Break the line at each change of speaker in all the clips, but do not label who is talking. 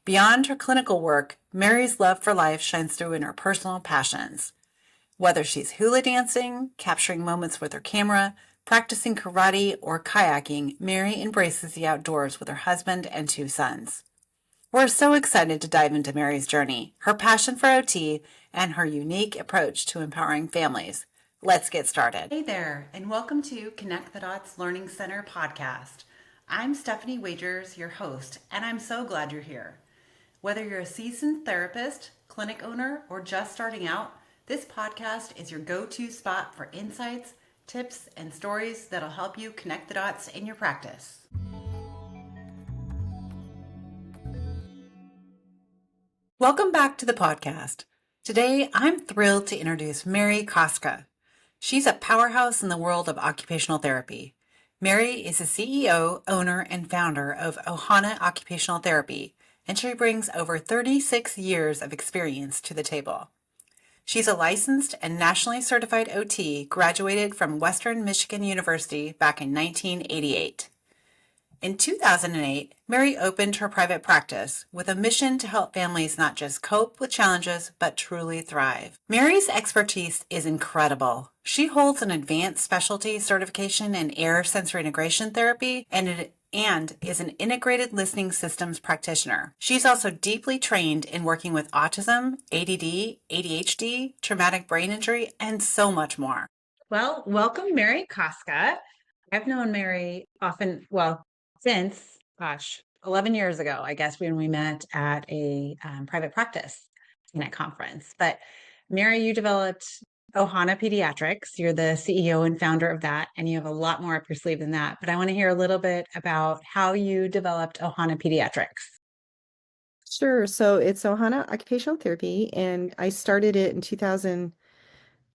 Beyond her clinical work, Mary's love for life shines through in her personal passions. Whether she's hula dancing, capturing moments with her camera, practicing karate, or kayaking, Mary embraces the outdoors with her husband and 2 sons. We're so excited to dive into Mary's journey, her passion for OT, and her unique approach to empowering families. Let's get started. Hey there, and welcome to Connect the Dots Learning Center podcast. I'm Stephanie Wagers, your host, and I'm so glad you're here. Whether you're a seasoned therapist, clinic owner, or just starting out, this podcast is your go-to spot for insights, tips, and stories that'll help you connect the dots in your practice. Welcome back to the podcast. Today, I'm thrilled to introduce Mary Kostka. She's a powerhouse in the world of occupational therapy. Mary is the CEO, owner, and founder of Ohana Occupational Therapy, and she brings over 36 years of experience to the table. She's a licensed and nationally certified OT, graduated from Western Michigan University back in 1988. In 2008, Mary opened her private practice with a mission to help families not just cope with challenges, but truly thrive. Mary's expertise is incredible. She holds an advanced specialty certification in air sensory integration therapy and is an integrated listening systems practitioner. She's also deeply trained in working with autism, ADD, ADHD, traumatic brain injury, and so much more. Well, welcome, Mary Kostka. I've known Mary since, 11 years ago, I guess, when we met at a private practice conference. But Mary, you developed Ohana Pediatrics. You're the CEO and founder of that, and you have a lot more up your sleeve than that. But I want to hear a little bit about how you developed Ohana Pediatrics.
Sure. So it's Ohana Occupational Therapy, and I started it in 2000.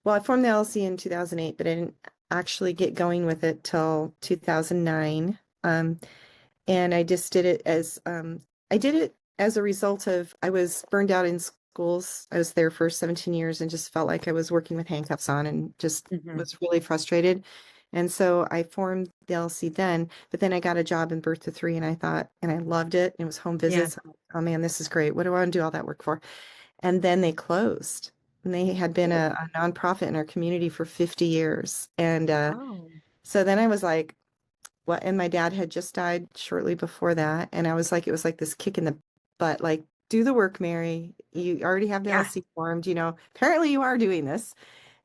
Well, I formed the LLC in 2008, but I didn't actually get going with it till 2009. And I just did it as a result of I was burned out in schools. I was there for 17 years and just felt like I was working with handcuffs on and just was really frustrated. And so I formed the LLC then, but then I got a job in birth to 3 and I loved it. It was home visits. Yeah. Oh man, this is great. What do I want to do all that work for? And then they closed. And they had been a nonprofit in our community for 50 years. And so then I was like, what? And my dad had just died shortly before that. And I was like, it was like this kick in the butt, like, do the work, Mary. You already have the LLC formed, apparently you are doing this.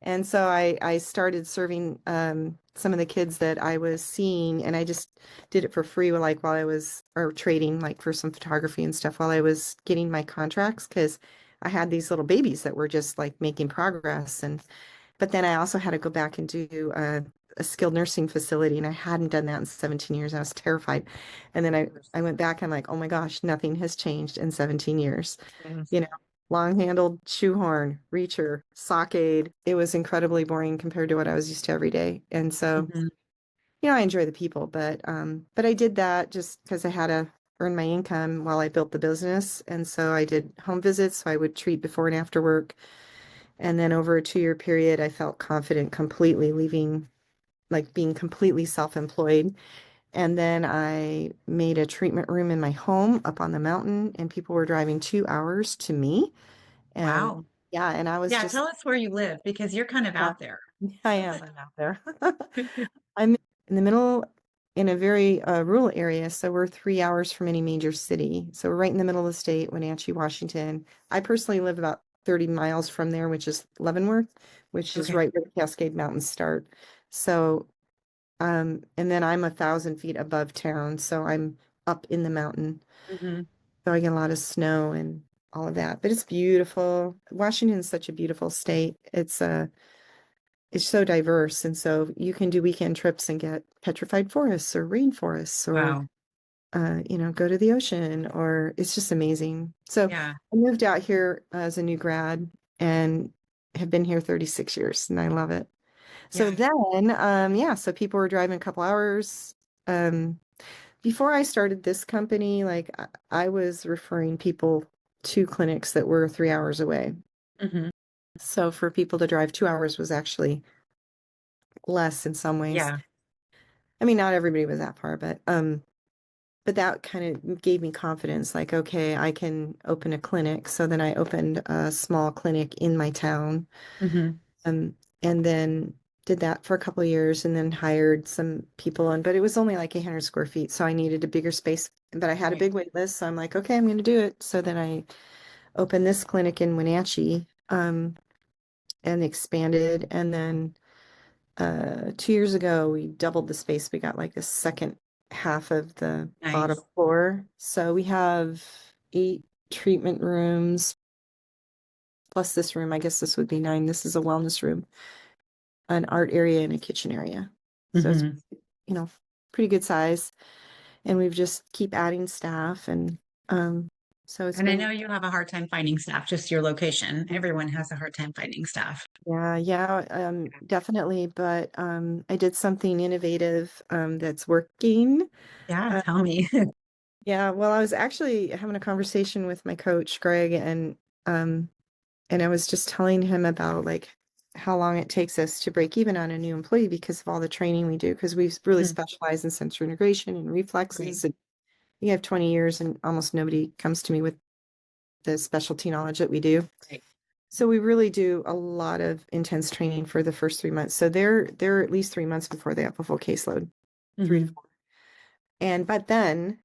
And so I started serving some of the kids that I was seeing, and I just did it for free while I was, or trading like for some photography and stuff while I was getting my contracts, because I had these little babies that were just like making progress. But then I also had to go back and do a skilled nursing facility, and I hadn't done that in 17 years. I was terrified. And then I went back, I'm like, oh my gosh, nothing has changed in 17 years. Long-handled shoehorn, reacher, sock aid. It was incredibly boring compared to what I was used to every day. And so, I enjoy the people, but I did that just because I had to earn my income while I built the business. And so I did home visits. So I would treat before and after work. And then over a 2-year period, I felt confident completely leaving, like being completely self-employed. And then I made a treatment room in my home up on the mountain, and people were driving 2 hours to me. And
wow.
Yeah. And I was
just tell us where you live, because you're kind of out there.
I'm out there. I'm in the middle in a very rural area. So we're 3 hours from any major city. So we're right in the middle of the state, Wenatchee, Washington. I personally live about 30 miles from there, which is Leavenworth, which is right where the Cascade Mountains start. So, and then I'm 1,000 feet above town. So I'm up in the mountain. So I get a lot of snow and all of that, but it's beautiful. Washington is such a beautiful state. It's so diverse. And so you can do weekend trips and get petrified forests or rainforests or, go to the ocean, or it's just amazing. So I moved out here as a new grad and have been here 36 years, and I love it. So then, so people were driving a couple hours. Before I started this company, like I was referring people to clinics that were 3 hours away. So for people to drive 2 hours was actually less in some ways. I mean, not everybody was that far, but but that kind of gave me confidence, like, okay, I can open a clinic. So then I opened a small clinic in my town,
Hmm.
um, and then did that for a couple of years and then hired some people on, but it was only like 800 square feet. So I needed a bigger space, but I had a
Right.
big wait list. So I'm like, okay, I'm going to do it. So then I opened this clinic in Wenatchee, and expanded. And then 2 years ago, we doubled the space. We got like the second half of the bottom
Nice.
floor. So we have 8 treatment rooms plus this room. I guess this would be 9. This is a wellness room, an art area, and a kitchen area. So it's,
Hmm.
you know, pretty good size. And we've just keep adding staff. And um, so it's
And I
been,
know you have a hard time finding staff, just your location. Everyone has a hard time finding staff.
yeah, yeah, definitely. But I did something innovative that's working.
Yeah,
Uh,
tell me.
Yeah, well, I was actually having a conversation with my coach, Greg, um and I was just telling him about like how long it takes us to break even on a new employee because of all the training we do, because we really
Mhm.
specialize in sensory integration and
Great.
reflexes. And you have 20 years and almost nobody comes to me with the specialty knowledge that we do.
Right.
So we really do a lot of intense training for the first 3 months. So they're at least 3 months before they have a full caseload, 3 to 4.
Hmm.
And but then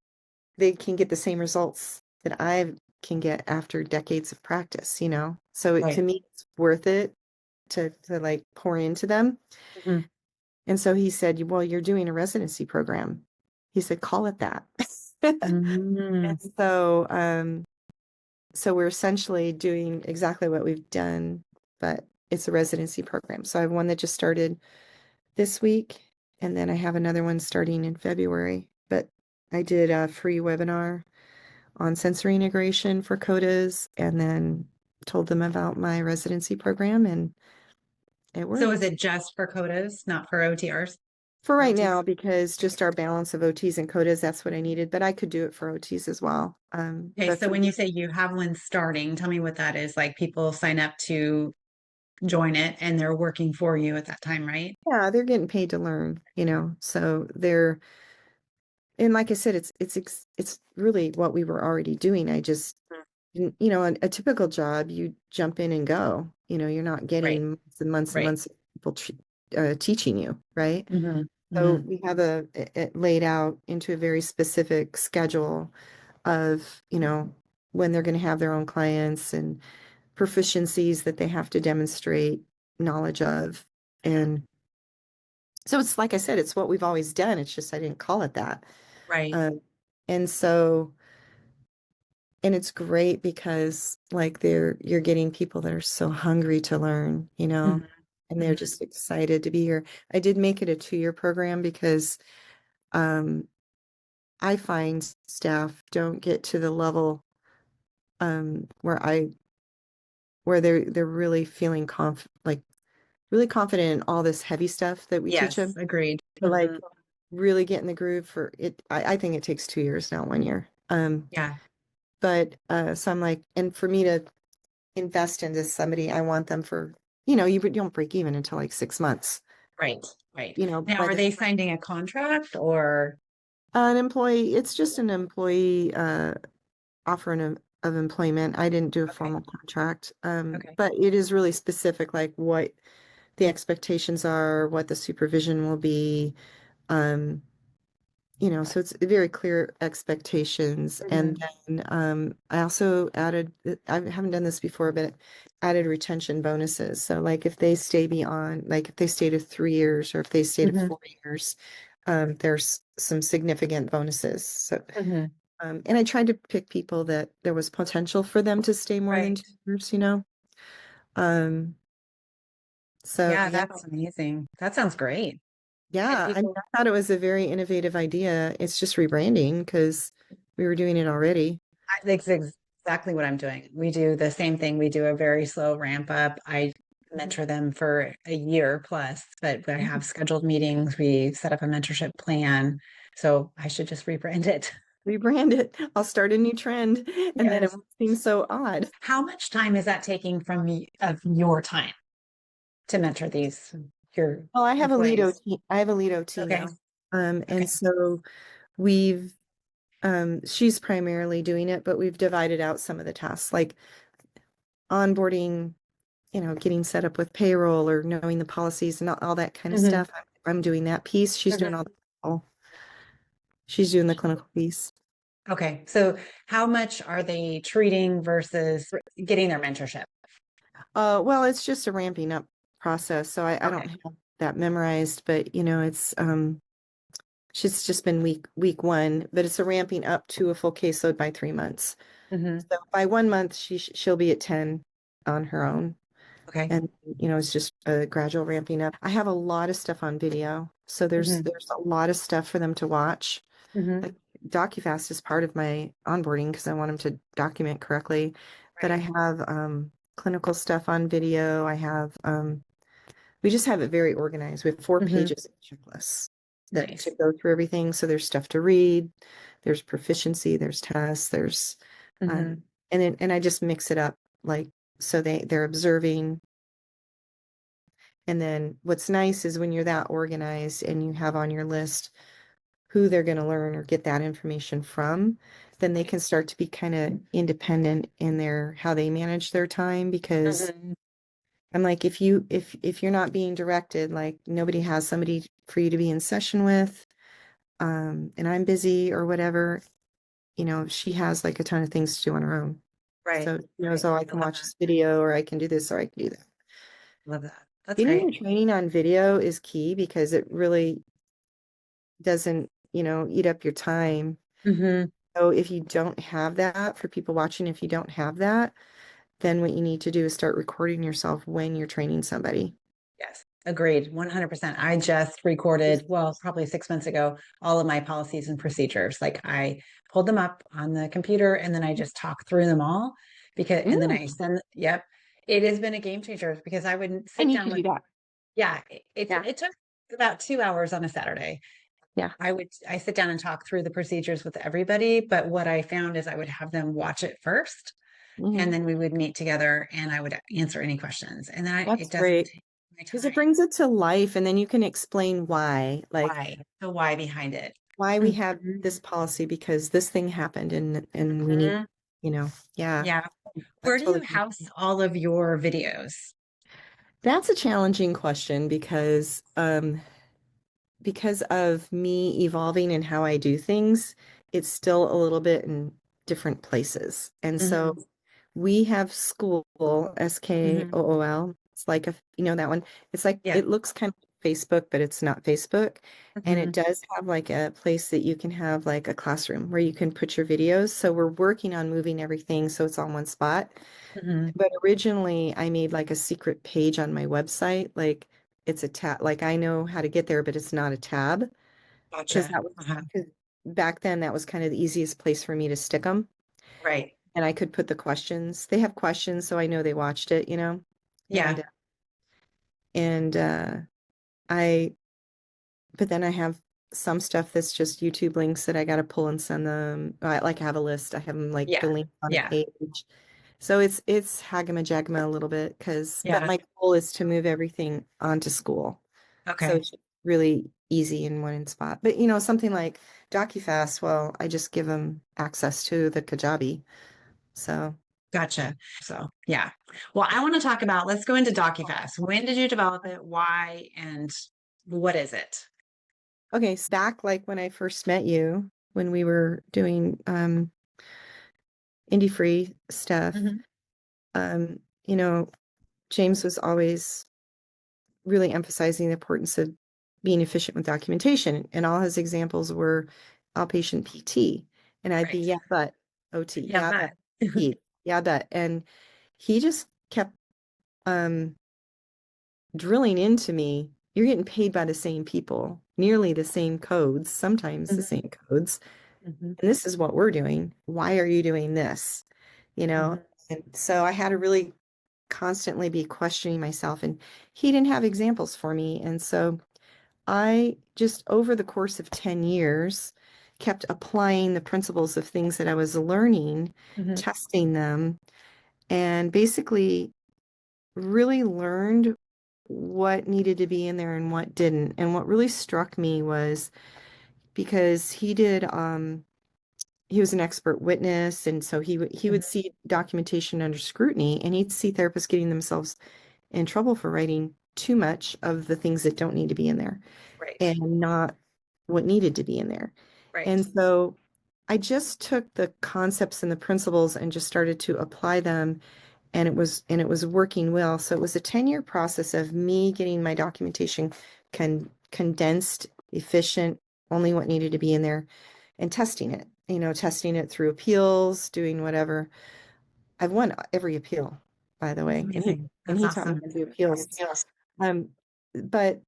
they can get the same results that I can get after decades of practice, you know? So to
Right.
me, it's worth it to like pour into them.
Hmm.
And so he said, well, you're doing a residency program. He said, call it that.
Hmm.
And so we're essentially doing exactly what we've done, but it's a residency program. So I have one that just started this week, and then I have another one starting in February. But I did a free webinar on sensory integration for CODAs and then told them about my residency program, and it
So is
worked.
it just for codas, not for OTRs?
For right
OTs?
now, because
Okay.
just our balance of OTs and CODAs, that's what I needed, but I could do it for OTs as well.
Okay,
But
so
for
when you say you have one starting, tell me what that is. Like people sign up to join it and they're working for you at that time, right?
yeah, they're getting paid to learn, you know, so they're, and like I said, it's really what we were already doing. I just, you know, a typical job, you jump in and go, you know, you're not
Right.
getting months and months and
Right.
months of people teaching you, right?
Hmm.
So
Hmm.
we have it laid out into a very specific schedule of, you know, when they're going to have their own clients and proficiencies that they have to demonstrate knowledge of. And so it's like I said, it's what we've always done. It's just I didn't call it that.
Right.
Um, and so, and it's great because like you're getting people that are so hungry to learn, you know,
Hmm.
and they're
Hmm.
just excited to be here. I did make it a 2-year program because um, I find staff don't get to the level where they're really feeling like really confident in all this heavy stuff that we teach
Yes,
them.
agreed.
To like
Hmm.
really get in the groove for it. I think it takes 2 years, not 1 year.
Yeah.
But so I'm like, and for me to invest into somebody, I want them for, you know, you don't break even until like 6 months.
Right. Right.
You know,
Now,
by
are
the
they signing a contract or?
an employee, it's just an employee offering of employment. I didn't do a
Okay.
formal contract,
Okay.
but it is really specific, like what the expectations are, what the supervision will be. Um, you know, so it's very clear expectations. And
Hmm.
then I also added, I haven't done this before, but added retention bonuses. So like if they stay beyond, like if they stay to 3 years or if they stay to
Hmm.
4 years, there's some significant bonuses. So,
Hmm.
and I tried to pick people that there was potential for them to stay more than
Right.
2 years, you know? Um, so
Yeah,
yeah,
that's amazing. That sounds great. And
yeah,
people,
I thought it was a very innovative idea. It's just rebranding because we were doing it already.
that's exactly what I'm doing. We do the same thing. We do a very slow ramp up. I mentor them for a year plus, but I
Mhm.
have scheduled meetings. We set up a mentorship plan. So I should just rebrand it.
Rebrand it. I'll start a new trend, and then it
Yes.
won't seem so odd.
How much time is that taking from of your time to mentor your
Well,
employees?
I have a lead OT
Okay.
now. And
Okay.
so we've She's primarily doing it, but we've divided out some of the tasks, like onboarding, getting set up with payroll or knowing the policies and all that kind of
Hmm.
stuff. I'm doing that piece. She's doing
Hmm.
she's doing the clinical piece.
Okay. So how much are they treating versus getting their mentorship?
Well, it's just a ramping up process, so I don't
Okay.
have that memorized, but it's she's just been week one, but it's a ramping up to a full caseload by 3 months.
Hmm.
So by 1 month, she'll be at 10 on her own.
Okay.
And it's just a gradual ramping up. I have a lot of stuff on video, so there's
Hmm.
there's a lot of stuff for them to watch.
Hmm.
Like DocuFast is part of my onboarding because I want them to document correctly. But I
Right.
have clinical stuff on video. We just have it very organized. We have four
Hmm.
pages of checklists that to
Nice.
go through everything. So there's stuff to read, there's proficiency, there's tests, there's
Hmm.
um, and I just mix it up like so they're observing. And then what's nice is when you're that organized and you have on your list who they're going to learn or get that information from, then they can start to be kind of independent in their how they manage their time because
Hmm.
I'm like if you're not being directed, like nobody has somebody for you to be in session with, and I'm busy or whatever, she has like a ton of things to do on her own.
Right.
So she knows,
Right.
oh, I
I
can
love
watch
that.
this video or I can do this or I can do that.
Love that. That's
Getting your
great.
training on video is key because it really doesn't, eat up your time.
Hmm.
So if you don't have that for people watching, if you don't have that, then what you need to do is start recording yourself when you're training somebody.
Yes. Agreed. 100%. I just recorded, well, probably 6 months ago, all of my policies and procedures. Like I pulled them up on the computer and then I just talk through them all and then I
Mm,
send, yep. It has been a game changer because I would
I
sit
need
down
to
with,
do that.
yeah,
Yeah.
it took about 2 hours on a Saturday.
Yeah.
I sit down and talk through the procedures with everybody, but what I found is I would have them watch it first and
Hmm.
then we would meet together and I would answer any questions. And then it
That's
doesn't
great
take my
because it
time.
brings it to life and then you can explain why, like
Why? The why behind it.
why we have
Mhm.
this policy because this thing happened and we need,
Mhm.
yeah,
Yeah.
that
Where do you
totally.
house all of your videos?
That's a challenging question because of me evolving and how I do things, it's still a little bit in different places. And so
Hmm.
we have school,
Hmm.
SKOOL. It's like that one. It's like
Yeah.
it looks kind of Facebook, but it's not Facebook. And it
Hmm.
does have like a place that you can have like a classroom where you can put your videos. So we're working on moving everything so it's on one spot.
Hmm.
But originally, I made like a secret page on my website. Like it's a tab, like I know how to get there, but it's not a tab because
Gotcha.
that was 'cause back then that was kind of the easiest place for me to stick them.
Right.
And I could put the questions. They have questions, so I know they watched it,
Yeah.
and and I, but then I have some stuff that's just YouTube links that I got to pull and send them. I like have a list. I have them like
Yeah.
the link on a
Yeah.
page. So it's hagama a little bit but
Yeah.
my goal is to move everything onto school. So
Okay.
it's really easy in one spot. But something like DocuFast, well, I just give them access to the Kajabi. So,
Gotcha. So, yeah. Well, I want to talk about, let's go into DocuFast. When did you develop it? Why? And what is it?
okay, so back like when I first met you, when we were doing indie free stuff,
Hmm.
um, you know, James was always really emphasizing the importance of being efficient with documentation. And all his examples were outpatient PT. And I'd be,
Right.
yeah, but OT,
Yeah,
yeah, but
but
Pete, yeah, but. And he just kept um, drilling into me. You're getting paid by the same people, nearly the same codes, sometimes the
Mhm.
same codes.
Mhm.
And this is what we're doing. Why are you doing this? You know?
Mhm.
And so I had to really constantly be questioning myself. And he didn't have examples for me. And so I just over the course of 10 years kept applying the principles of things that I was learning,
Mhm.
testing them, and basically really learned what needed to be in there and what didn't. And what really struck me was because he did he was an expert witness, and so he would see documentation under scrutiny, and he'd see therapists getting themselves in trouble for writing too much of the things that don't need to be in there
Right.
and not what needed to be in there.
Right.
And so I just took the concepts and the principles and just started to apply them, and it was working well. So it was a 10-year process of me getting my documentation condensed, efficient, only what needed to be in there, and testing it through appeals, doing whatever. I've won every appeal, by the
That's
way, and he
amazing.
and
That's
he taught me
awesome.
how to do appeals. Um, but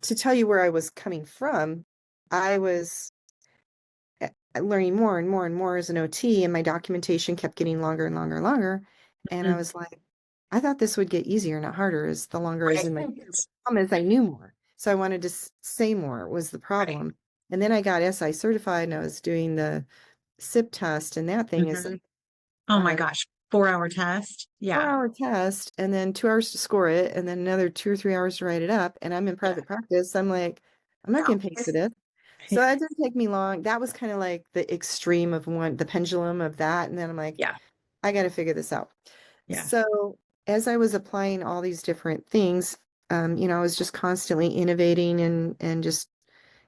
to tell you where I was coming from, I was learning more and more and more as an OT, and my documentation kept getting longer and longer and longer. And I
Mhm.
was like, I thought this would get easier, not harder, as the longer I was in my
Right.
problem is I knew more. So I wanted to say more was the
Right.
problem. And then I got SI certified, and I was doing the SIP test, and that thing is
Mhm. Oh my
a
gosh. 4 hour test. Yeah.
4 hour test, and then 2 hours to score it, and then another 2 or 3 hours to write it up. And I'm in
Yeah.
private practice. I'm like, I'm not
Yeah.
getting paid for this. So that didn't take me long. That was kind of like the extreme of the pendulum of that. And then I'm like,
Yeah.
I got to figure this out.
Yeah.
So as I was applying all these different things, I was just constantly innovating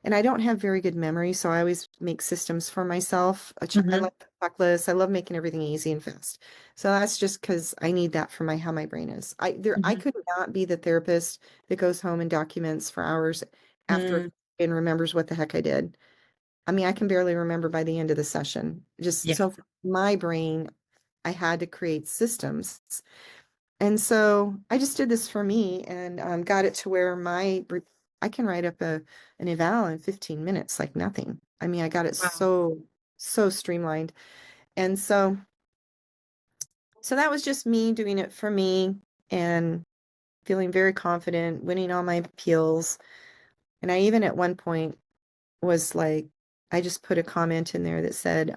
and I don't have very good memory, so I always make systems for myself. I
Hmm.
like the checklist. I love making everything easy and fast. So that's just because I need that for how my brain is. I
Hmm.
could not be the therapist that goes home and documents for hours after
Mm.
and remembers what the heck I did. I mean, I can barely remember by the end of the session. Just
Yeah.
so for my brain, I had to create systems. And so I just did this for me and got it to where I can write up an eval in 15 minutes, like nothing. I mean, I got it
Wow.
so streamlined. And so that was just me doing it for me and feeling very confident, winning all my appeals. And I even at one point was like, I just put a comment in there that said,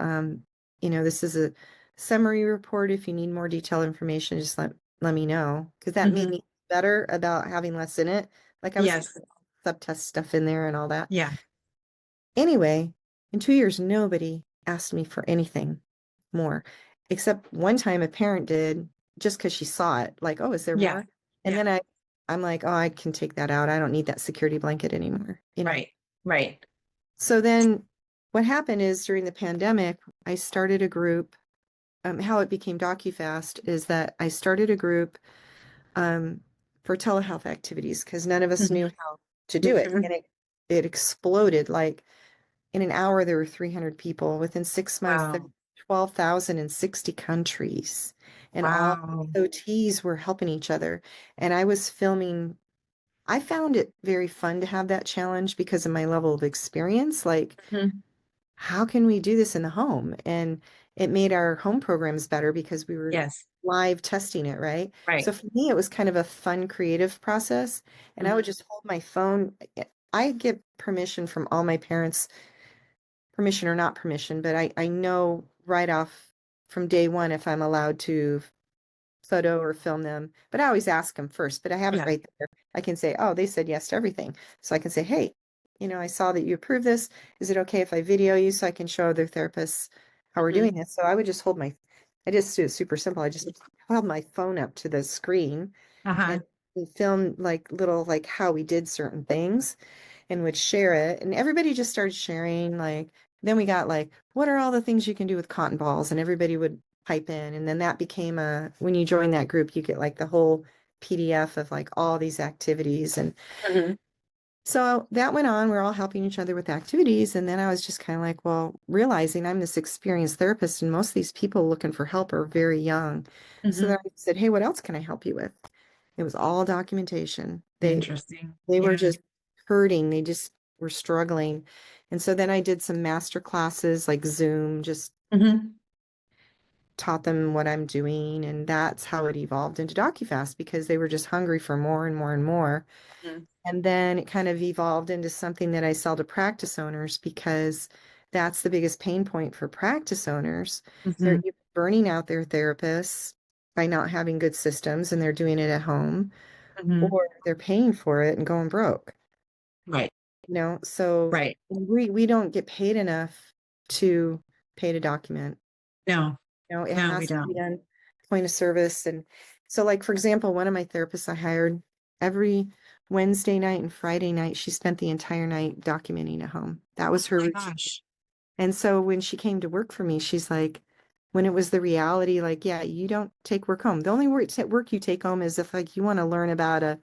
this is a summary report. If you need more detailed information, just let me know. Because that made
Hmm.
me better about having less in it. Like I was
Yes.
putting subtest stuff in there and all that.
Yeah.
Anyway, in 2 years, nobody asked me for anything more, except one time a parent did just because she saw it, like, oh, is there
Yeah.
more? And
Yeah.
then I'm like, oh, I can take that out. I don't need that security blanket anymore.
Right. Right.
So then what happened is during the pandemic, I started a group. How it became DocuFast is that I started a group um, for telehealth activities because none of us knew
Hmm.
how to do it.
Hmm.
And it exploded. Like in an hour, there were 300 people. Within 6 months, there were
Wow.
12,000 in 60 countries. And all
Wow.
OTs were helping each other. And I was filming. I found it very fun to have that challenge because of my level of experience. Like,
Hmm.
how can we do this in the home? And it made our home programs better because we were
Yes.
live testing it, right? So
Right.
for me, it was kind of a fun, creative process. And I would
Hmm.
just hold my phone. I get permission from all my parents, permission or not permission, but I know right off from day one if I'm allowed to photo or film them, but I always ask them first, but I have it
Yeah.
right there. I can say, oh, they said yes to everything. So I can say, hey, I saw that you approved this. Is it okay if I video you so I can show other therapists how we're doing
Hmm.
this? So I just do it super simple. I just held my phone up to the screen
Uh-huh.
and film like little, like how we did certain things and would share it. And everybody just started sharing. Like, then we got like, what are all the things you can do with cotton balls? And everybody would pipe in. And then that became when you join that group, you get like the whole PDF of like all these activities. And
Hmm.
so that went on. We're all helping each other with activities. And then I was just kind of like, well, realizing I'm this experienced therapist and most of these people looking for help are very young. So then
Hmm.
I said, hey, what else can I help you with? It was all documentation.
Interesting.
They were
Yeah.
just hurting. They just were struggling. And so then I did some master classes like Zoom, just
Hmm.
taught them what I'm doing. And that's how it evolved into DocuFast because they were just hungry for more and more and more.
Hmm.
And then it kind of evolved into something that I sell to practice owners because that's the biggest pain point for practice owners. They're
Hmm.
either burning out their therapists by not having good systems and they're doing it at home,
Hmm.
or they're paying for it and going broke.
Right.
So
Right.
we don't get paid enough to pay to document.
No,
It
no, we
has to be
don't.
done point of service. And so, like, for example, one of my therapists I hired, every Wednesday night and Friday night, she spent the entire night documenting at home. That
Oh
was her
my
routine.
gosh.
And so when she came to work for me, she's like, when it was the reality, like, yeah, you don't take work home. The only work you take home is if, like, you want to learn about a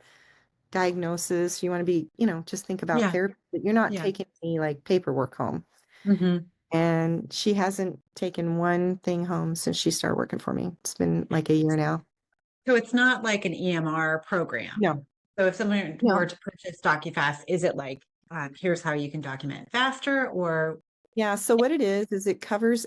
diagnosis, you want to be, just think about
Yeah,
therapy, but you're not
yeah.
taking any like paperwork home.
Hmm.
And she hasn't taken one thing home since she started working for me. It's been like a year now.
So it's not like an EMR program.
No,
So if someone were
no.
to purchase DocuFast, is it like, here's how you can document faster, or
Yeah, so what it is it covers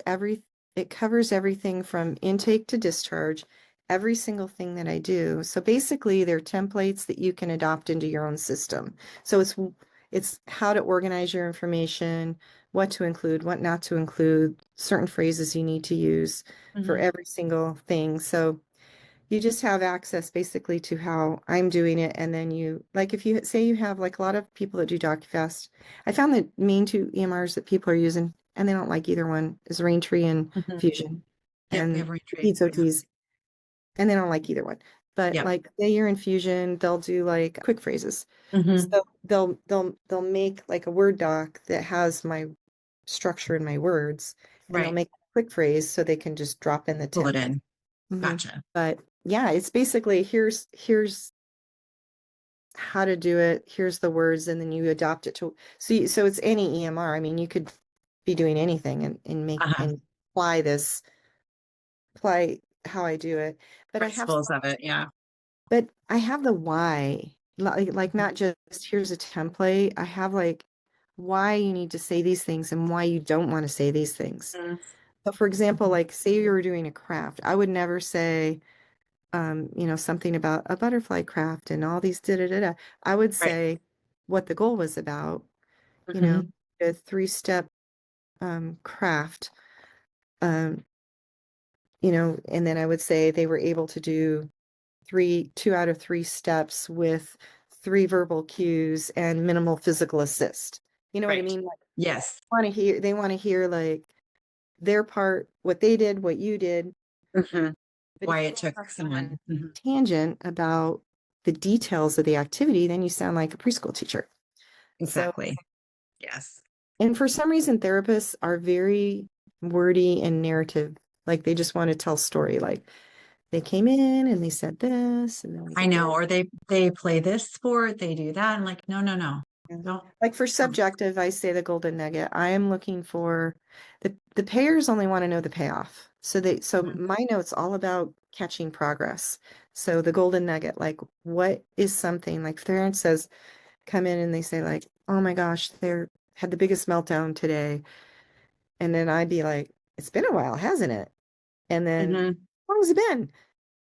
everything from intake to discharge, every single thing that I do. So basically they're templates that you can adopt into your own system. So it's how to organize your information, what to include, what not to include, certain phrases you need to use for
Mhm.
every single thing. So you just have access basically to how I'm doing it. And then like if you say you have like a lot of people that do DocuFast, I found the main two EMRs that people are using, and they don't like either one, is Raintree and
Mhm.
Fusion
Yep, we
and
have retreat.
Pete's
Yeah.
OTs, and they don't like either one. But
Yep.
like say you're in Fusion, they'll do like quick phrases.
Hmm.
So they'll make like a Word doc that has my structure in my words, and they'll
Right.
make a quick phrase so they can just drop in the
Pull it
template.
in.
Mhm.
Gotcha.
But yeah, it's basically here's how to do it. Here's the words, and then you adopt it to so it's any EMR. I mean, you could be doing anything and make
Uh-huh.
and apply how I do it. But I have
Principles of it. Yeah.
but I have the why. Like not just here's a template. I have like why you need to say these things and why you don't want to say these things.
Mhm.
So for example,
Mhm.
like say you were doing a craft, I would never say something about a butterfly craft and all these da da da da. I would
Right.
say what the goal was about, you know,
Hmm.
a three-step craft, um, and then I would say they were able to do two out of three steps with three verbal cues and minimal physical assist. You know what I
Right.
mean? Like
Yes.
they want to hear like their part, what they did, what you did.
Hmm.
But
Why
if you
it
go
took
off on a
someone. Hmm.
tangent about the details of the activity, then you sound like a preschool teacher. So,
Exactly. Yes.
and for some reason, therapists are very wordy and narrative. Like they just want to tell story. Like they came in and they said this, and then we
I
did
know.
this.
Or they play this sport, they do that. I'm like, no, no, no.
Yeah.
Don't.
Like for
Don't.
subjective, I say the golden nugget. I am looking for the payers only want to know the payoff. So
Mhm.
my note's all about catching progress. So the golden nugget, like what is something like if their parent says, come in and they say like, oh my gosh, they're had the biggest meltdown today. And then I'd be like, it's been a while, hasn't it? And then
Mhm.
how long has it been?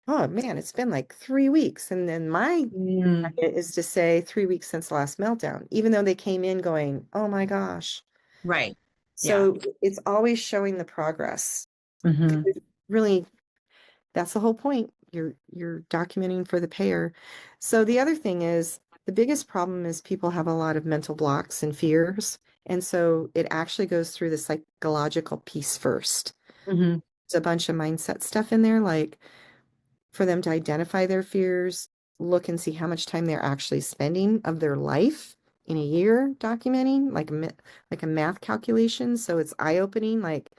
Oh man, it's been like 3 weeks. And then my
Mm.
target is to say 3 weeks since the last meltdown, even though they came in going, oh my gosh.
Right. Yeah.
So it's always showing the progress.
Hmm.
'Cause really, that's the whole point. You're documenting for the payer. So the other thing is the biggest problem is people have a lot of mental blocks and fears. And so it actually goes through the psychological piece first.
Hmm.
There's a bunch of mindset stuff in there, like for them to identify their fears, look and see how much time they're actually spending of their life in a year documenting, like a math calculation. So it's eye-opening, like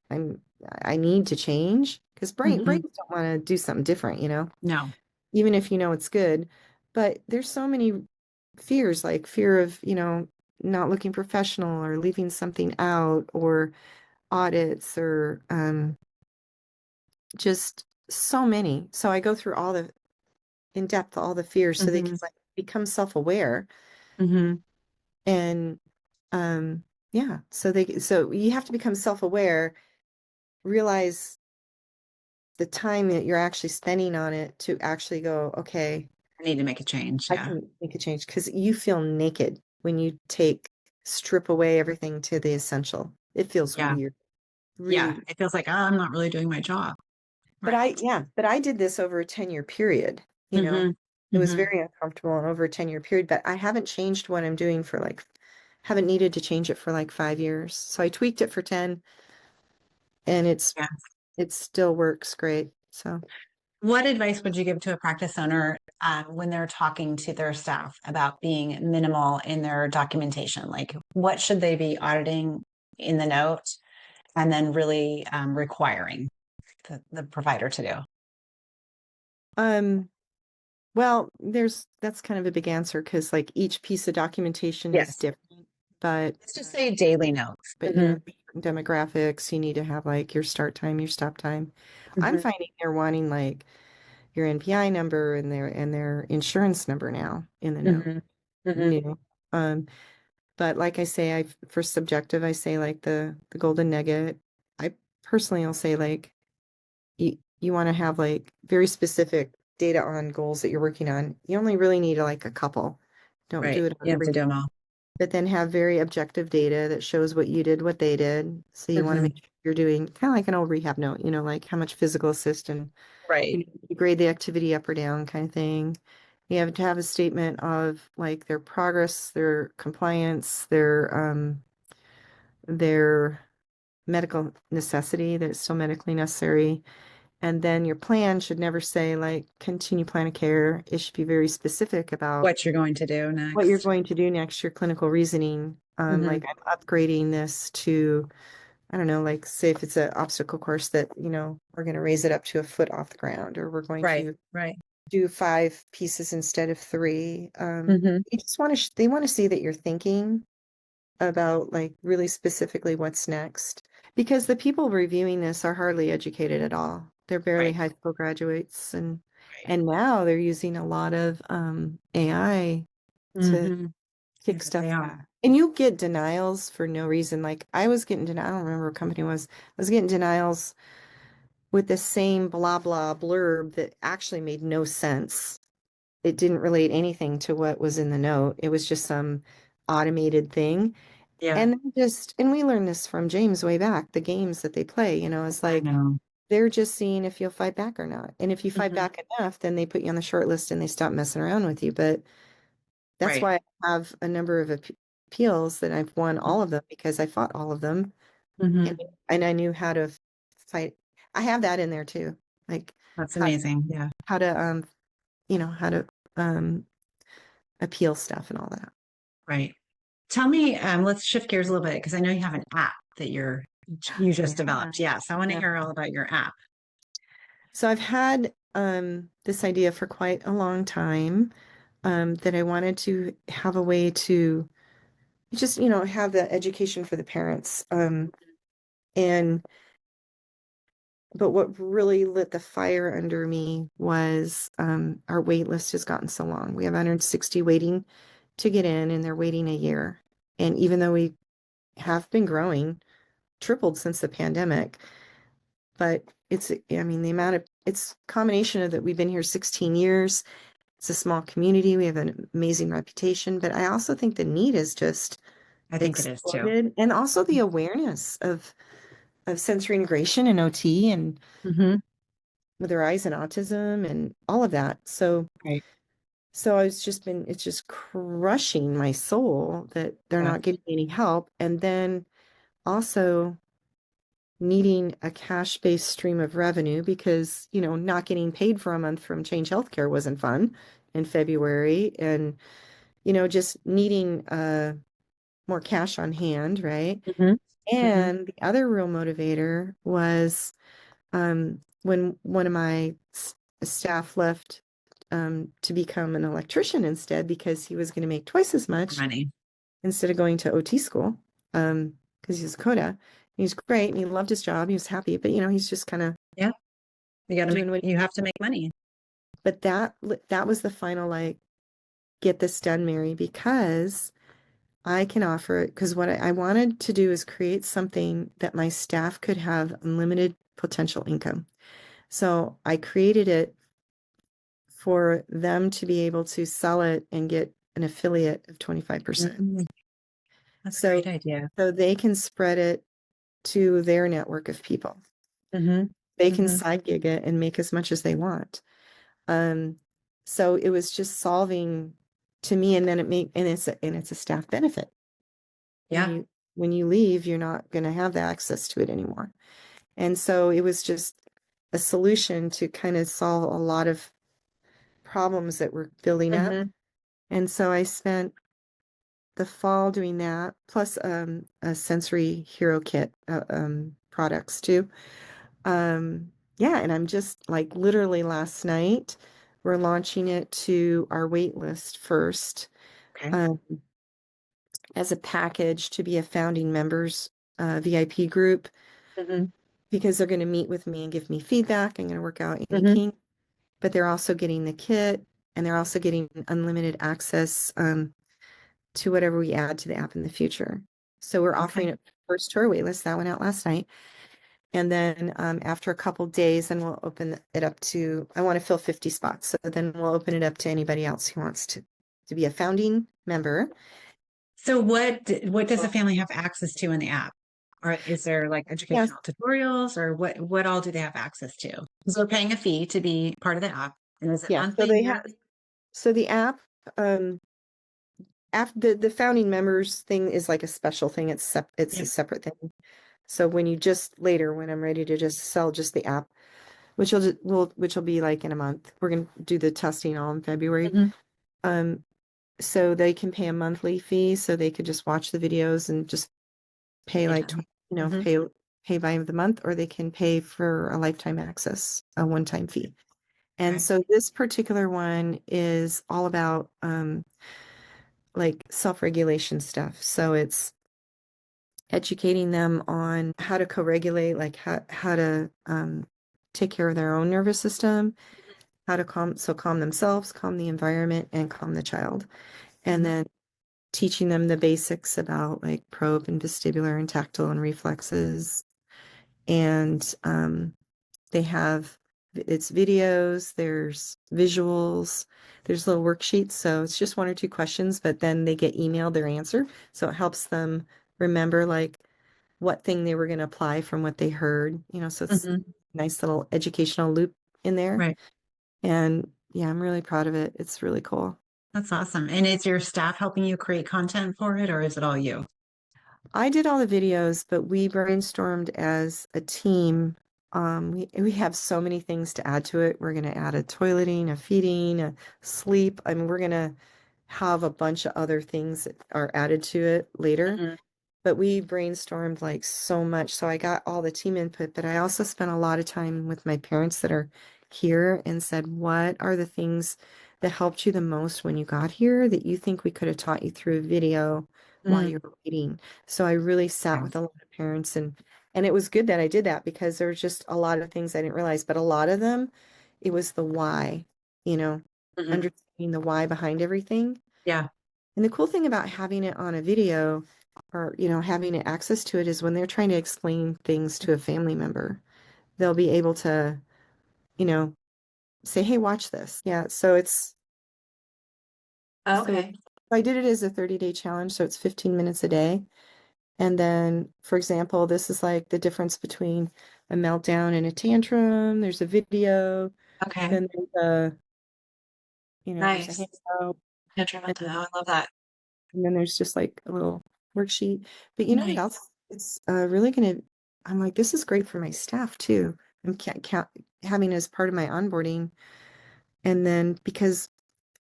I'm I need to change because
Hmm.
brains don't want to do something different,
No.
even if you know it's good. But there's so many fears, like fear of, not looking professional or leaving something out or audits or just so many. So I go through all the in depth all the fears so they can
Hmm.
like become self-aware
Hmm.
and um yeah, so you have to become self-aware, realize the time that you're actually spending on it to actually go, okay,
I need to make a change.
I
Yeah.
can make a change because you feel naked when you strip away everything to the essential. It feels
Yeah.
weird,
Yeah.
really.
It feels like, oh, I'm not really doing my job.
But
Right.
but I did this over a 10-year period, you know.
Hmm.
It was
Hmm.
very uncomfortable and over a 10-year period, but I haven't changed what I'm doing for like haven't needed to change it for like 5 years. So I tweaked it for 10 and
Yeah.
it still works great. So
What advice would you give to a practice owner when they're talking to their staff about being minimal in their documentation? Like, what should they be auditing in the note and then really requiring the provider to do?
um well, that's kind of a big answer because like each piece of documentation is
Yes.
different, but
Let's just say daily notes.
you know, demographics, you need to have like your start time, your stop time. I'm
Mhm.
finding they're wanting like your NPI number and their insurance number now in the note.
Mhm. Mhm.
New. Um, but like I say, for subjective, I say like the golden nugget. I personally will say like you want to have like very specific data on goals that you're working on. You only really need like a couple. Don't do
Right.
it on
You have to do
everything,
them all.
but then have very objective data that shows what you did, what they did. So you want to
Mhm.
make sure you're doing kind of like an old rehab note, like how much physical assist and
Right.
you grade the activity up or down kind of thing. You have to have a statement of like their progress, their compliance, their medical necessity, that it's still medically necessary. And then your plan should never say like continue plan of care. It should be very specific about
What you're going to do
what you're
next.
going to do next, your clinical reasoning.
Hmm.
Like I'm upgrading this to, I don't know, like say if it's an obstacle course that, we're going to raise it up to a foot off the ground, or we're going
Right.
to
Right.
do 5 pieces instead of 3.
Hmm.
You just want to, they want to see that you're thinking about like really specifically what's next. Because the people reviewing this are hardly educated at all. They're barely
Right.
high school graduates
Right.
and now they're using a lot of AI to
Hmm.
kick
Yes, they
stuff
are.
back. And you get denials for no reason. Like I was getting I don't remember what company it was. I was getting denials with the same blah blah blurb that actually made no sense. It didn't relate anything to what was in the note. It was just some automated thing.
Yeah.
And we learned this from James way back, the games that they play, it's
I
like
know.
they're just seeing if you'll fight back or not. And if you fight
Hmm.
back enough, then they put you on the short list and they stop messing around with you. But that's
Right.
why I have a number of appeals that I've won all of them because I fought all of them and
Hmm.
and I knew how to fight. I have that in there too. Like
That's
how
amazing. Yeah.
how to how to um appeal stuff and all that.
Right. Tell me, let's shift gears a little bit because I know you have an app that you just
Yeah.
developed. Yes, I want to
Yeah.
hear all about your app.
So I've had this idea for quite a long time, that I wanted to have a way to just, have the education for the parents. And but what really lit the fire under me was our wait list has gotten so long. We have 160 waiting to get in, and they're waiting a year. And even though we have been growing, tripled since the pandemic, but I mean, it's a combination of that we've been here 16 years. It's a small community. We have an amazing reputation, but I also think the need is just
I think it is too.
exploded. And also the awareness of sensory integration and OT and
Hmm.
with their eyes and autism and all of that. So
Right.
so it's just crushing my soul that they're
Yeah.
not getting any help. And then also needing a cash-based stream of revenue because, not getting paid for a month from Change Healthcare wasn't fun in February. And, just needing more cash on hand, right?
Hmm. Hmm.
And the other real motivator was when one of my staff left to become an electrician instead because he was going to make twice as much
Money.
instead of going to OT school because he's a coda. He's great and he loved his job. He was happy, but he's just kind of
Yeah.
doing what.
You have to make money.
But that was the final like get this done, Mary, because I can offer it because what I wanted to do is create something that my staff could have unlimited potential income. So I created it for them to be able to sell it and get an affiliate of 25%.
Mhm. That's a
So
great idea.
so they can spread it to their network of people.
Hmm.
They can
Hmm.
side gig it and make as much as they want. Um, so it was just solving to me, and then it's a staff benefit.
Yeah.
When you leave, you're not going to have the access to it anymore. And so it was just a solution to kind of solve a lot of problems that were building up.
Hmm.
And so I spent the fall doing that, plus a sensory hero kit products too. Yeah, and I'm just like literally last night, we're launching it to our wait list first,
Okay.
um, as a package to be a founding members VIP group
Hmm.
because they're going to meet with me and give me feedback. I'm going to work out any
Hmm.
kinks, but they're also getting the kit and they're also getting unlimited access to whatever we add to the app in the future. So we're offering
Okay.
it first to our waitlist. That went out last night. And then after a couple days, then we'll open it up to, I want to fill 50 spots. So then we'll open it up to anybody else who wants to be a founding member.
So what does a family have access to in the app? Or is there like
Yes.
educational tutorials or what all do they have access to? Because they're paying a fee to be part of the app. And is it
Yeah. So
monthly,
they have,
yearly?
so the app, after the founding members thing is like a special thing. It's a
Yep.
separate thing. So when you just later, when I'm ready to just sell just the app, which will be like in a month, we're going to do the testing all in February.
Hmm.
Um, so they can pay a monthly fee, so they could just watch the videos and just pay like,
Hmm.
pay by the month, or they can pay for a lifetime access, a one-time fee. And
Okay.
so this particular one is all about like self-regulation stuff. So it's educating them on how to co-regulate, like how to take care of their own nervous system, how to calm themselves, calm the environment, and calm the child. And
Hmm.
then teaching them the basics about like probe and vestibular and tactile and reflexes. And they have it's videos, there's visuals, there's little worksheets. So it's just one or two questions, but then they get emailed their answer. So it helps them remember like what thing they were going to apply from what they heard, so it's
Hmm.
a nice little educational loop in there.
Right.
And yeah, I'm really proud of it. It's really cool.
That's awesome. And is your staff helping you create content for it or is it all you?
I did all the videos, but we brainstormed as a team. We have so many things to add to it. We're going to add a toileting, a feeding, a sleep. I mean, we're going to have a bunch of other things that are added to it later.
Hmm.
But we brainstormed like so much. So I got all the team input, but I also spent a lot of time with my parents that are here and said, what are the things that helped you the most when you got here that you think we could have taught you through a video while
Mm.
you were waiting? So I really sat
Okay.
with a lot of parents and it was good that I did that because there was just a lot of things I didn't realize, but a lot of them, it was the why, you know,
Hmm.
understanding the why behind everything.
Yeah.
And the cool thing about having it on a video or, having access to it is when they're trying to explain things to a family member, they'll be able to, you know, say, hey, watch this. Yeah. So
Okay.
I did it as a 30-day challenge. So it's 15 minutes a day. And then, for example, this is like the difference between a meltdown and a tantrum. There's a video,
Okay.
then there's a
Nice.
handout, and
I love that.
And then there's just like a little worksheet. But you know what
Nice.
else? It's really gonna, I'm like, this is great for my staff too. I'm having as part of my onboarding. And then because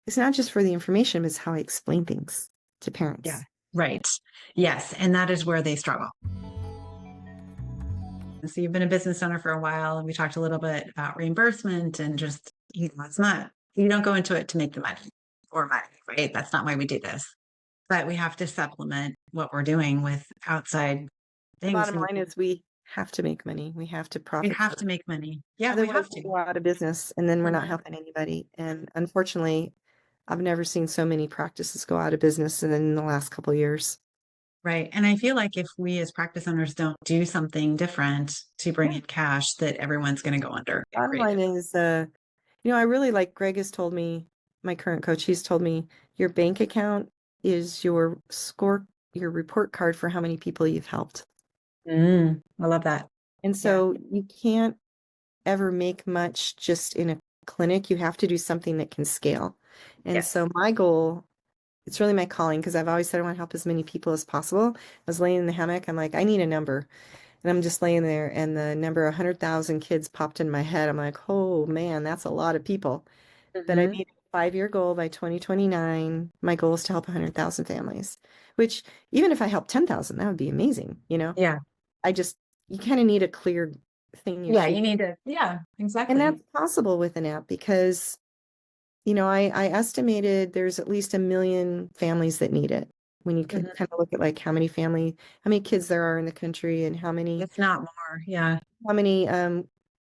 it's not just for the information, it's how I explain things to
Yeah.
parents.
Right. Yes. And that is where they struggle. So you've been a business owner for a while, and we talked a little bit about reimbursement and just, it's not, you don't go into it to make the money or money, right? That's not why we do this. But we have to supplement what we're doing with outside
The
things.
bottom
And
line is we have to make money. We have to
we
profit
have
first.
to make money. Yeah, we
Otherwise,
have to.
we'll go out of business and then we're not
Mhm.
helping anybody. And unfortunately, I've never seen so many practices go out of business in the last couple of years.
Right. And I feel like if we as practice owners don't do something different to bring
Yeah.
in cash, that everyone's going to go under and
Bottom
creative.
line is, I really like Greg has told me, my current coach, he's told me your bank account is your score, your report card for how many people you've helped.
I love that.
And
Yeah.
so you can't ever make much just in a clinic. You have to do something that can scale. And
Yes.
so my goal it's really my calling because I've always said I want to help as many people as possible. I was laying in the hammock. I'm like, I need a number. And I'm just laying there, and the number 100,000 kids popped in my head. I'm like, oh man, that's a lot of people. But I
Hmm.
made a 5-year goal by 2029. My goal is to help 100,000 families, which even if I help 10,000, that would be amazing, you know?
Yeah.
I just, you kind of need a clear thing you're
Yeah, you
shooting.
need to, yeah,
And
exactly.
that's possible with an app because, I estimated there's at least 1 million families that need it. When you could
Hmm.
kind of look at like how many kids there are in the country and
If not more, yeah.
how many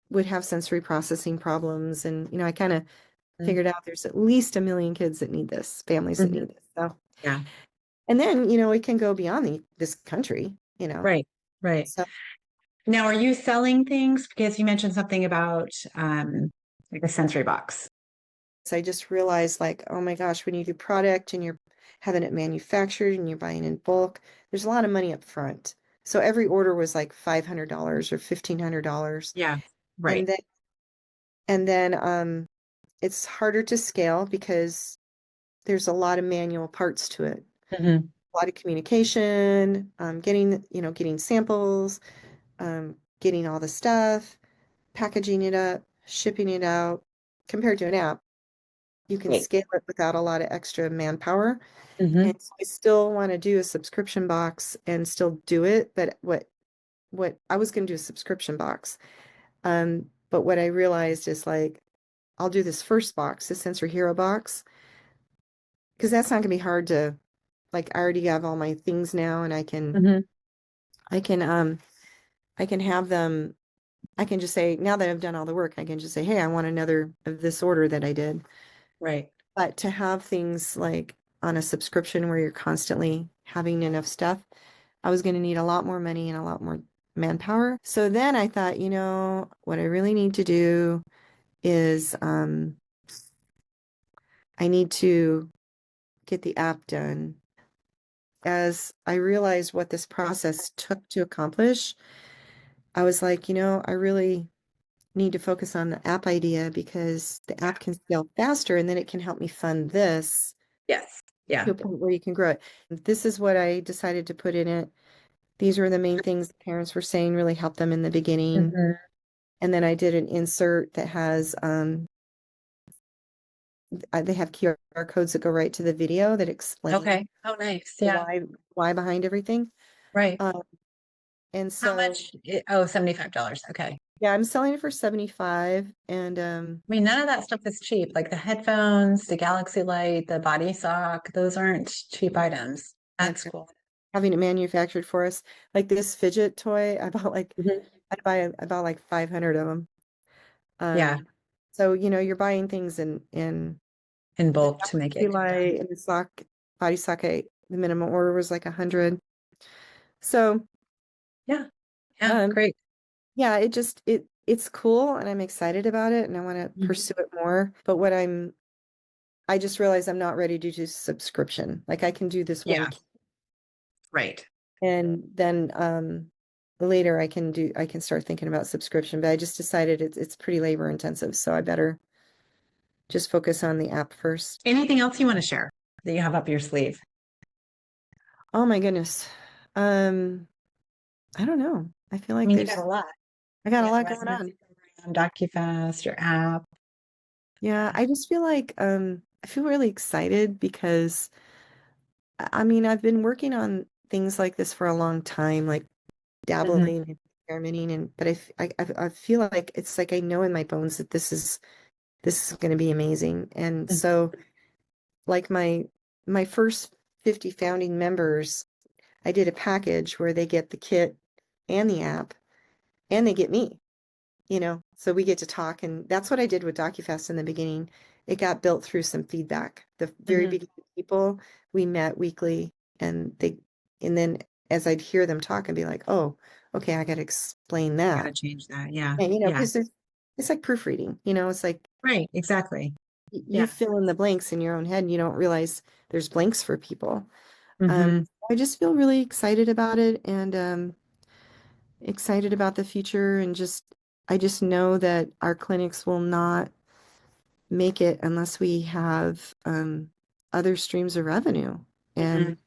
would have sensory processing problems. And, I kind of figured out there's at least 1 million kids that need this, families that
Hmm.
need this. So,
Yeah.
and then, it can go beyond this country.
Right. Right.
So,
Now, are you selling things? Because you mentioned something about like a sensory box.
so I just realized like, oh my gosh, when you do product and you're having it manufactured and you're buying in bulk, there's a lot of money up front. So every order was like $500 or $1,500.
Yeah.
And
Right.
then it's harder to scale because there's a lot of manual parts to it.
Hmm.
A lot of communication, getting samples, getting all the stuff, packaging it up, shipping it out. Compared to an app, you can
Right.
scale it without a lot of extra manpower.
Hmm.
And so I still want to do a subscription box and still do it, but what I was going to do a subscription box. But what I realized is like I'll do this first box, the Sensory Hero box, because that's not going to be hard to like I already have all my things now and
Hmm.
I can um I can have them I can just say now that I've done all the work, I can just say, "Hey, I want another of this order that I did."
Right.
But to have things like on a subscription where you're constantly having enough stuff, I was going to need a lot more money and a lot more manpower. So then I thought, what I really need to do is I need to get the app done. As I realized what this process took to accomplish, I was like, I really need to focus on the app idea because the
Yeah.
app can scale faster and then it can help me fund this
Yes.
to
Yeah.
a point where you can grow it. This is what I decided to put in it. These were the main things the parents were saying really helped them in the beginning.
Hmm.
And then I did an insert that has they have QR codes that go right to the video that explain
Okay. Oh, nice.
the
Yeah.
why behind everything.
Right.
Um, and
How
so
much? Oh, $75. Okay.
yeah, I'm selling it for 75 and
I mean, none of that stuff is cheap. Like the headphones, the Galaxy Light, the body sock, those aren't cheap items.
and
That's cool.
having it manufactured for us. Like this fidget toy,
Mhm.
I bought like 500 of them.
Yeah,
So you're buying things in
in
the
bulk to make
Galaxy
it get done.
Light and the body socket. The minimum order was like 100. So
Yeah, yeah,
um,
great.
yeah, it's cool and I'm excited about it and I want to
Mhm.
pursue it more. But I just realized I'm not ready to do subscription. Like I can do this one
Yeah, right.
and then later I can start thinking about subscription, but I just decided it's pretty labor intensive, so I better just focus on the app first.
Anything else you want to share that you have up your sleeve?
Oh my goodness. Um, I don't know. I feel
I
like
mean, you got a lot.
I got
You
a
got the
lot going
residency
on.
program, DocuFast, your app.
Yeah, I just feel like I feel really excited because I mean, I've been working on things like this for a long time, like
Mhm.
dabbling and experimenting but I feel like it's like I know in my bones that this is going to be amazing. And
Mhm.
so like my first 50 founding members, I did a package where they get the kit and the app and they get me. So we get to talk and that's what I did with DocuFast in the beginning. It got built through some feedback. The very
Mhm.
beginning people, we met weekly and and then as I'd hear them talk and be like, oh, okay, I got to explain
Got to
that.
change that. Yeah,
And
yeah.
because it's like proofreading, it's like
Right, exactly.
you
Yeah.
fill in the blanks in your own head and you don't realize there's blanks for people.
Hmm.
I just feel really excited about it and excited about the future and I just know that our clinics will not make it unless we have other streams of revenue.
Mhm.
And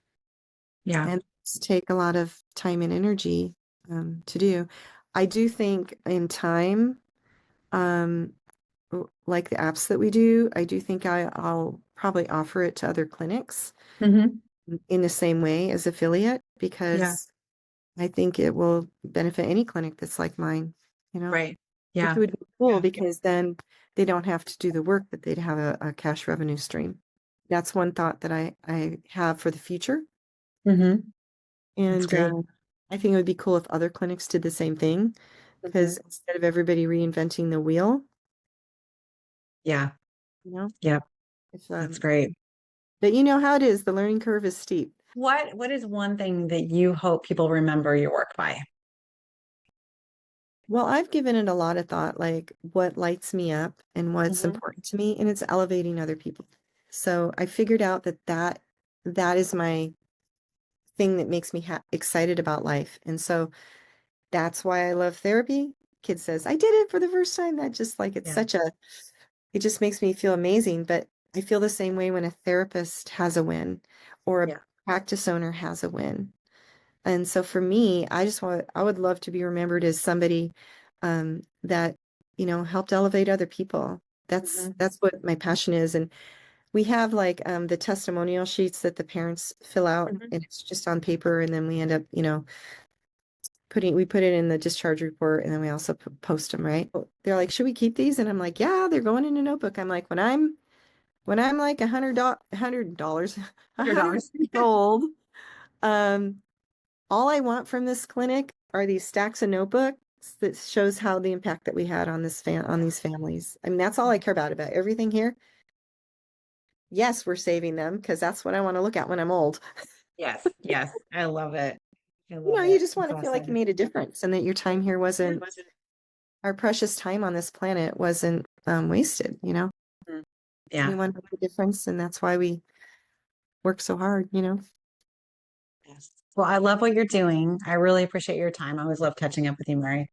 Yeah.
it's take a lot of time and energy to do. I do think in time, um, like the apps that we do, I do think I'll probably offer it to other clinics
Hmm.
in the same way as affiliate
Yeah.
because I think it will benefit any clinic that's like mine,
Right.
which
Yeah.
would be cool
Yeah.
because then they don't have to do the work, but they'd have a cash revenue stream. That's one thought that I have for the future.
Hmm. That's
And
great.
I think it would be cool if other clinics did the same thing
Hmm.
because instead of everybody reinventing the wheel,
Yeah.
you know,
Yeah.
if
That's great.
but you know how it is, the learning curve is steep.
What is one thing that you hope people remember your work by?
Well, I've given it a lot of thought, like what lights me up and what's
Hmm.
important to me, and it's elevating other people. So I figured out that is my thing that makes me excited about life. And so that's why I love therapy. Kid says, I did it for the first time. That just like it's
Yeah.
such a it just makes me feel amazing. But I feel the same way when a therapist has a win or a
Yeah.
practice owner has a win. And so for me, I would love to be remembered as somebody that, helped elevate other people.
Hmm.
That's what my passion is. And we have like the testimonial sheets that the parents fill out
Hmm.
and it's just on paper. And then we end up, we put it in the discharge report and then we also post them, right? They're like, should we keep these? And I'm like, yeah, they're going in a notebook. I'm like, when I'm like $100, a hundred
$100.
years old, um, all I want from this clinic are these stacks of notebooks that shows how the impact that we had on on these families. I mean, that's all I care about everything here. Yes, we're saving them because that's what I want to look at when I'm old.
Yes. Yes. I love it. I
You know,
love
you
it.
just want
That's
to feel like you
awesome.
made a difference and that your time here wasn't, our precious time on this planet wasn't wasted.
Mhm.
We
Yeah.
want to make a difference and that's why we work so hard.
Yes. Well, I love what you're doing. I really appreciate your time. I always love catching up with you, Mary.